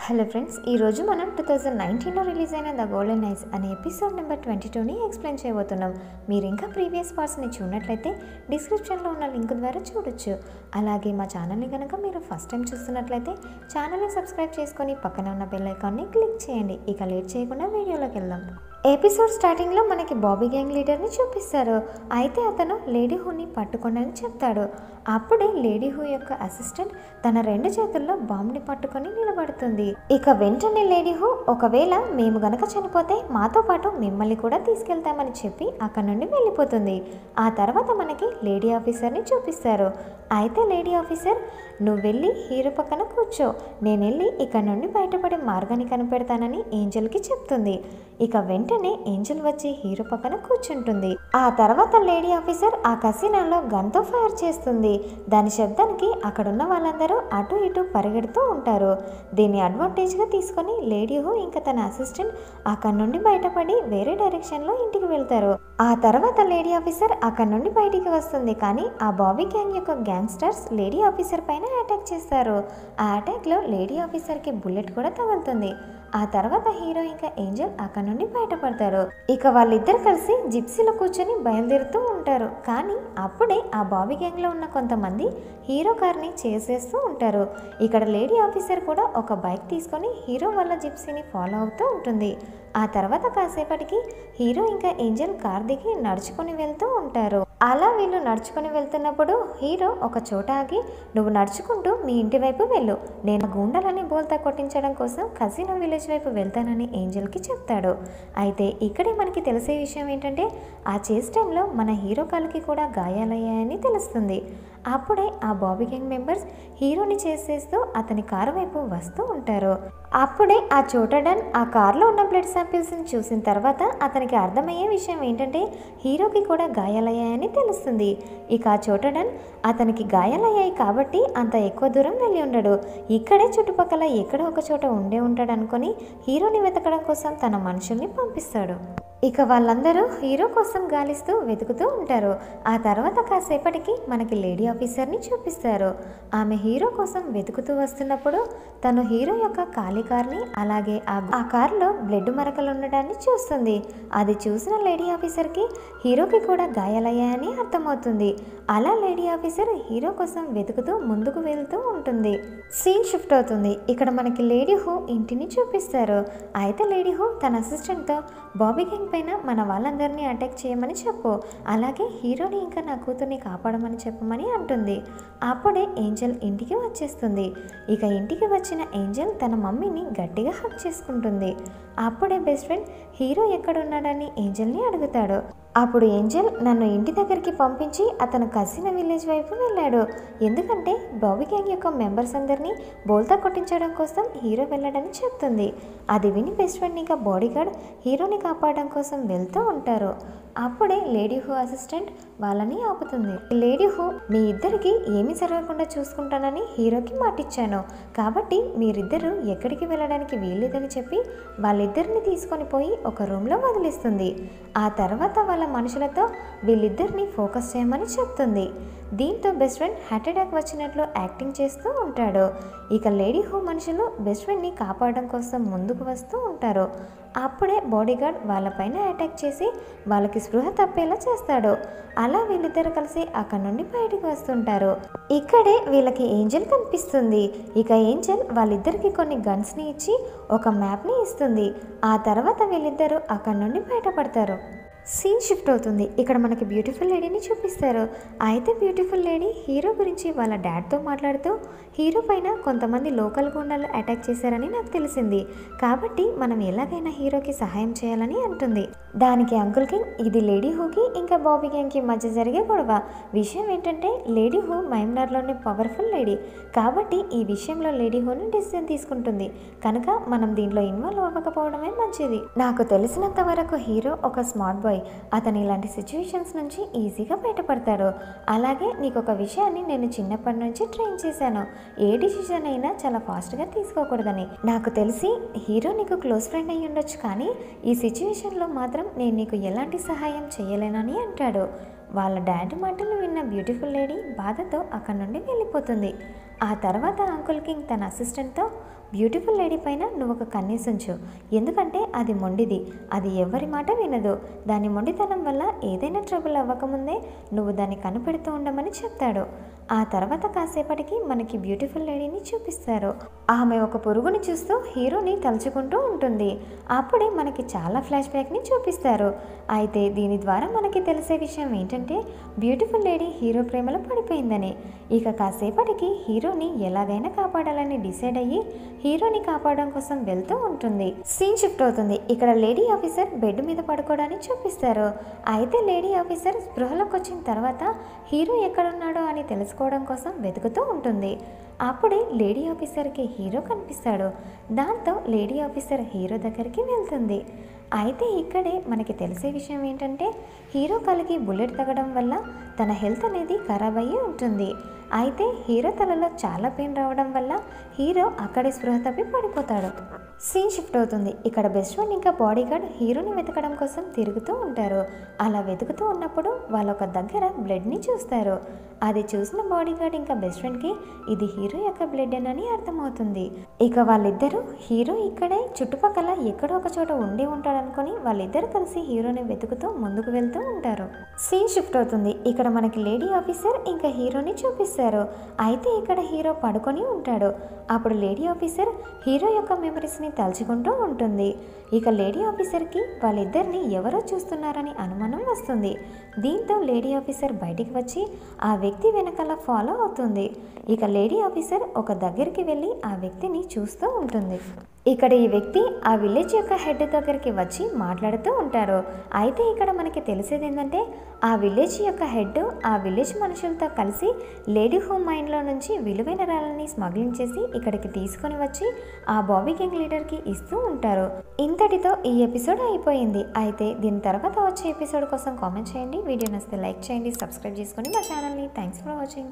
Hello friends, ఈరోజు మనం 2019లో release అయిన ద గోల్డెన్ ఐస్ అనే ఎపిసోడ్ నెంబర్ 22ని ఎక్స్ప్లెయిన్ చేయబోతున్నాం. మీరు ఇంకా ప్రీవియస్ పార్ట్స్ని చూడనట్లయితే డిస్క్రిప్షన్లో ఉన్న లింక్ ద్వారా చూడొచ్చు. అలాగే మా ఛానల్ని కనుక మీరు ఫస్ట్ టైం చూస్తున్నట్లయితే ఛానల్ని సబ్స్క్రైబ్ చేసుకొని పక్కన ఉన్న బెల్ ఐకాన్ని క్లిక్ చేయండి. ఇక లేట్ చేయకుండా వీడియోలోకి వెళ్దాం. ఎపిసోడ్ స్టార్టింగ్లో మనకి బాబీ గ్యాంగ్ లీడర్ని చూపిస్తారు. అయితే అతను లేడీ హూని పట్టుకోండి చెప్తాడు. అప్పుడే లేడీ హూ యొక్క అసిస్టెంట్ తన రెండు చేతుల్లో బాంబుని పట్టుకొని నిలబడుతుంది. ఇక వెంటనే లేడీ హూ, ఒకవేళ మేము గనక చనిపోతే మాతో పాటు మిమ్మల్ని కూడా తీసుకెళ్తామని చెప్పి అక్కడ నుండి వెళ్ళిపోతుంది. ఆ తర్వాత మనకి లేడీ ఆఫీసర్ని చూపిస్తారు. అయితే లేడీ ఆఫీసర్, నువ్వు వెళ్ళి హీరో పక్కన కూర్చో, నేను వెళ్ళి ఇక్కడ నుండి బయటపడే మార్గాన్ని కనిపెడతానని ఏంజల్కి చెప్తుంది. ఇక వెంటనే ఏంజల్ వచ్చి హీరో పక్కన కూర్చుంటుంది. ఆ తర్వాత లేడీ ఆఫీసర్ ఆ కసినోలో గన్తో ఫైర్ చేస్తుంది. దాని శబ్దానికి అక్కడున్న వాళ్ళందరూ అటు ఇటు పరిగెడుతూ ఉంటారు. దీన్ని అడ్వాంటేజ్గా తీసుకొని లేడీ హూ ఇంకా తన అసిస్టెంట్ అక్కడ నుండి బయటపడి వేరే డైరెక్షన్లో ఇంటికి వెళ్తారు. ఆ తర్వాత లేడీ ఆఫీసర్ అక్కడ నుండి బయటికి వస్తుంది. కానీ ఆ బాబీ గ్యాంగ్ యొక్క గ్యాంగ్స్టర్స్ లేడీ ఆఫీసర్ పైన అటాక్ చేస్తారు. ఆ అటాక్లో లేడీ ఆఫీసర్కి బుల్లెట్ కూడా తగులుతుంది. ఆ తర్వాత హీరో ఇంకా ఏంజల్ అక్కడ నుండి బయటపడతారు. ఇక వాళ్ళిద్దరు కలిసి జిప్సీలో కూర్చొని బయలుదేరుతూ ఉంటారు. కానీ అప్పుడే ఆ బాబీ గ్యాంగ్లో ఉన్న కొంతమంది హీరో కార్ని చేసేస్తూ ఉంటారు. ఇక్కడ లేడీ ఆఫీసర్ కూడా ఒక బైక్ తీసుకొని హీరో వాళ్ళ జిప్సీని ఫాలో అవుతూ ఉంటుంది. ఆ తర్వాత కాసేపటికి హీరో ఇంకా ఏంజల్ కార్ దిగి నడుచుకొని వెళ్తూ ఉంటారు. అలా వీళ్ళు నడుచుకొని వెళ్తున్నప్పుడు హీరో ఒక చోట ఆగి, నువ్వు నడుచుకుంటూ మీ ఇంటి వైపు వెళ్ళు, నేను గూండాలని బోల్తా కొట్టించడం కోసం కసినో విలేజ్ వైపు వెళ్తానని ఏంజల్కి చెప్తాడు. అయితే ఇక్కడే మనకి తెలిసే విషయం ఏంటంటే, ఆ చేస్ టైంలో మన హీరో కాలుకి కూడా గాయాలయ్యాయని తెలుస్తుంది. అప్పుడే ఆ బాబీ గ్యాంగ్ మెంబర్స్ హీరోని చేసేస్తూ అతని కారు వైపు వస్తూ ఉంటారు. అప్పుడే ఆ చోటడన్ ఆ కార్లో ఉన్న బ్లడ్ శాంపిల్స్ని చూసిన తర్వాత అతనికి అర్థమయ్యే విషయం ఏంటంటే, హీరోకి కూడా గాయాలయ్యాయని తెలుస్తుంది. ఇక ఆ చోటడన్ అతనికి గాయాలయ్యాయి కాబట్టి అంత ఎక్కువ దూరం వెళ్ళి ఉండడు, ఇక్కడే చుట్టుపక్కల ఎక్కడో ఒక చోట ఉండే ఉంటాడు అనుకొని హీరోని వెతకడం కోసం తన మనుషుల్ని పంపిస్తాడు. ఇక వాళ్ళందరూ హీరో కోసం గాలిస్తూ వెతుకుతూ ఉంటారు. ఆ తర్వాత కాసేపటికి మనకి లేడీ ఆఫీసర్ని చూపిస్తారు. ఆమె హీరో కోసం వెతుకుతూ వస్తున్నప్పుడు తను హీరో యొక్క ఖాళీ కార్ని అలాగే ఆ కార్లో బ్లడ్ మరకలు ఉండడాన్ని చూస్తుంది. అది చూసిన లేడీ ఆఫీసర్కి హీరోకి కూడా గాయాలయ్యాయని అర్థమవుతుంది. అలా లేడీ ఆఫీసర్ హీరో కోసం వెతుకుతూ ముందుకు వెళ్తూ ఉంటుంది. సీన్ షిఫ్ట్ అవుతుంది. ఇక్కడ మనకి లేడీ హూ ఇంటిని చూపిస్తారు. అయితే లేడీ హూ తన అసిస్టెంట్తో బాబీ గ్యాంగ్ పైన మన వాళ్ళందరినీ అటాక్ చేయమని చెప్పు, అలాగే హీరోని ఇంకా నా కూతుర్ని కాపాడమని చెప్పమని అంటుంది. అప్పుడే ఏంజల్ ఇంటికి వచ్చేస్తుంది. ఇక ఇంటికి వచ్చిన ఏంజల్ తన మమ్మీని గట్టిగా హగ్ చేసుకుంటుంది. అప్పుడే బెస్ట్ ఫ్రెండ్ హీరో ఎక్కడున్నాడని ఏంజల్ని అడుగుతాడు. అప్పుడు ఏంజల్, నన్ను ఇంటి దగ్గరికి పంపించి అతను కసినో విలేజ్ వైపు వెళ్ళాడు, ఎందుకంటే బాబీ గ్యాంగ్ యొక్క మెంబర్స్ అందరినీ బోల్తా కొట్టించడం కోసం హీరో వెళ్ళాడని చెప్తుంది. అది విని బెస్ట్ ఫ్రెండ్ ఇంకా బాడీగార్డ్ హీరోని కాపాడడం కోసం వెళ్తూ ఉంటారు. అప్పుడే లేడీ హూ అసిస్టెంట్ వాళ్ళని ఆపుతుంది. లేడీ హూ, మీ ఇద్దరికి ఏమీ జరగకుండా చూసుకుంటానని హీరోకి మాటిచ్చాను, కాబట్టి మీరిద్దరూ ఎక్కడికి వెళ్ళడానికి వీల్లేదని చెప్పి వాళ్ళిద్దరిని తీసుకొని పోయి ఒక రూమ్లో వదిలిస్తుంది. ఆ తర్వాత వాళ్ళ మనుషులతో వీళ్ళిద్దరిని ఫోకస్ చేయమని చెప్తుంది. దీంతో బెస్ట్ ఫ్రెండ్ హార్ట్ అటాక్ వచ్చినట్లు యాక్టింగ్ చేస్తూ ఉంటాడు. ఇక లేడీ హూ మనుషులు బెస్ట్ ఫ్రెండ్ని కాపాడడం కోసం ముందుకు వస్తూ ఉంటారు. అప్పుడే బాడీగార్డ్ వాళ్ళపైన అటాక్ చేసి వాళ్ళకి స్పృహ తప్పేలా చేస్తాడు. అలా వీళ్ళిద్దరు కలిసి అక్కడ నుండి బయటికి వస్తుంటారు. ఇక్కడే వీళ్ళకి ఏంజల్ కనిపిస్తుంది. ఇక ఏంజల్ వాళ్ళిద్దరికి కొన్ని గన్స్ని ఇచ్చి ఒక మ్యాప్ని ఇస్తుంది. ఆ తర్వాత వీళ్ళిద్దరూ అక్కడ నుండి బయటపడతారు. సీన్ షిఫ్ట్ అవుతుంది. ఇక్కడ మనకి బ్యూటిఫుల్ లేడీని చూపిస్తారు. అయితే బ్యూటిఫుల్ లేడీ హీరో గురించి వాళ్ళ డాడ్తో మాట్లాడుతూ, హీరో పైన కొంతమంది లోకల్ గుండాలు అటాక్ చేశారని నాకు తెలిసింది, కాబట్టి మనం ఎలాగైనా హీరోకి సహాయం చేయాలని అంటుంది. దానికి అంకుల్ కింగ్, ఇది లేడీ హూకి ఇంకా బాబీ గ్యాంగ్కి మధ్య జరిగే గొడవ. విషయం ఏంటంటే లేడీ హూ మైమ్నార్లోని పవర్ఫుల్ లేడీ, కాబట్టి ఈ విషయంలో లేడీ హూని డిసిజన్ తీసుకుంటుంది, కనుక మనం దీంట్లో ఇన్వాల్వ్ అవ్వకపోవడమే మంచిది. నాకు తెలిసినంత వరకు హీరో ఒక స్మార్ట్ బాయ్, అతను ఇలాంటి సిచ్యువేషన్స్ నుంచి ఈజీగా బయటపడతాడు. అలాగే నీకు ఒక విషయాన్ని నేను చిన్నప్పటి నుంచి ట్రైన్ చేశాను, ఏ డిసిజన్ అయినా చాలా ఫాస్ట్గా తీసుకోకూడదని. నాకు తెలిసి హీరో నీకు క్లోజ్ ఫ్రెండ్ అయ్యి ఉండొచ్చు, కానీ ఈ సిచ్యువేషన్లో మాత్రం నేను నీకు ఎలాంటి సహాయం చేయలేనని అంటాడు. వాళ్ళ డాడీ మాటలు విన్న బ్యూటిఫుల్ లేడీ బాధతో అక్కడ నుండి వెళ్ళిపోతుంది. ఆ తర్వాత అంకుల్ కింగ్ తన అసిస్టెంట్తో బ్యూటిఫుల్ లేడీ పైన నువ్వు ఒక కన్నేసుంచు, ఎందుకంటే అది మొండిది, అది ఎవరి మాట వినదు, దాని మొండితనం వల్ల ఏదైనా ట్రబుల్ అవ్వకముందే నువ్వు దాన్ని కనిపెడుతూ ఉండమని చెప్తాడు. ఆ తర్వాత కాసేపటికి మనకి బ్యూటిఫుల్ లేడీని చూపిస్తారు. ఆమె ఒక పురుగుని చూస్తూ హీరోని తలుచుకుంటూ ఉంటుంది. అప్పుడే మనకి చాలా ఫ్లాష్ బ్యాక్ని చూపిస్తారు. అయితే దీని ద్వారా మనకి తెలిసే విషయం ఏంటంటే బ్యూటిఫుల్ లేడీ హీరో ప్రేమలో పడిపోయిందని. ఇక కాసేపటికి హీరోని ఎలాగైనా కాపాడాలని డిసైడ్ అయ్యి హీరోని కాపాడడం కోసం వెళ్తూ ఉంటుంది. సీన్ షిఫ్ట్ అవుతుంది. ఇక్కడ లేడీ ఆఫీసర్ బెడ్ మీద పడుకోవడాన్ని చూపిస్తారు. అయితే లేడీ ఆఫీసర్ స్పృహలోకి వచ్చిన తర్వాత హీరో ఎక్కడున్నాడో అని తెలుసుకోవడం కోసం వెతుకుతూ ఉంటుంది. అప్పుడే లేడీ ఆఫీసర్కి హీరో కనిపిస్తాడు. దాంతో లేడీ ఆఫీసర్ హీరో దగ్గరికి వెళ్తుంది. అయితే ఇక్కడే మనకి తెలిసే విషయం ఏంటంటే హీరో కాలికి బుల్లెట్ తగడం వల్ల తన హెల్త్ అనేది ఖరాబ్ అయ్యి ఉంటుంది. అయితే హీరో తలలో చాలా పెయిన్ రావడం వల్ల హీరో అక్కడే స్పృహ తప్పి పడిపోతాడు. సీన్ షిఫ్ట్ అవుతుంది. ఇక్కడ బెస్ట్ ఫ్రెండ్ ఇంకా బాడీ గార్డ్ హీరోని వెతకడం కోసం తిరుగుతూ ఉంటారు. అలా వెతుకుతూ ఉన్నప్పుడు వాళ్ళొక దగ్గర బ్లడ్ని చూస్తారు. అది చూసిన బాడీ గార్డ్ ఇంకా బెస్ట్ ఫ్రెండ్కి ఇది హీరో యొక్క బ్లడ్ అని అర్థమవుతుంది. ఇక వాళ్ళిద్దరూ హీరో ఇక్కడే చుట్టుపక్కల ఎక్కడో ఒక చోట ఉండి ఉంటాడనుకొని వాళ్ళిద్దరు కలిసి హీరోని వెతుకుతూ ముందుకు వెళ్తూ ఉంటారు. సీన్ షిఫ్ట్ అవుతుంది. ఇక్కడ మనకి లేడీ ఆఫీసర్ ఇంకా హీరోని చూపిస్తారు. అయితే ఇక్కడ హీరో పడుకొని ఉంటాడు. అప్పుడు లేడీ ఆఫీసర్ హీరో యొక్క మెమరీస్ని తలుచుకుంటూ ఉంటుంది. ఇక లేడీ ఆఫీసర్కి వాళ్ళిద్దరిని ఎవరో చూస్తున్నారని అనుమానం వస్తుంది. దీంతో లేడీ ఆఫీసర్ బయటికి వచ్చి ఆ వ్యక్తి వెనకాల ఫాలో అవుతుంది. ఇక లేడీ ఆఫీసర్ ఒక దగ్గరికి వెళ్ళి ఆ వ్యక్తిని చూస్తూ ఉంటుంది. ఇక్కడ ఈ వ్యక్తి ఆ విలేజ్ యొక్క హెడ్ దగ్గరికి వచ్చి మాట్లాడుతూ ఉంటారు. అయితే ఇక్కడ మనకి తెలిసేది ఏంటంటే ఆ విలేజ్ యొక్క హెడ్ ఆ విలేజ్ మనుషులతో కలిసి లేడీ హోమ్ మైండ్లో నుంచి విలువైన రాళ్ళని స్మగ్లింగ్ చేసి ఇక్కడికి తీసుకొని వచ్చి ఆ బాబీ గ్యాంగ్ లీడర్కి ఇస్తూ ఉంటారు. ఇంతటితో ఈ ఎపిసోడ్ అయిపోయింది. అయితే దీని తర్వాత వచ్చే ఎపిసోడ్ కోసం కామెంట్ చేయండి. వీడియో నచ్చితే లైక్ చేయండి, సబ్స్క్రైబ్ చేసుకొని మా ఛానల్ని. Thanks for watching.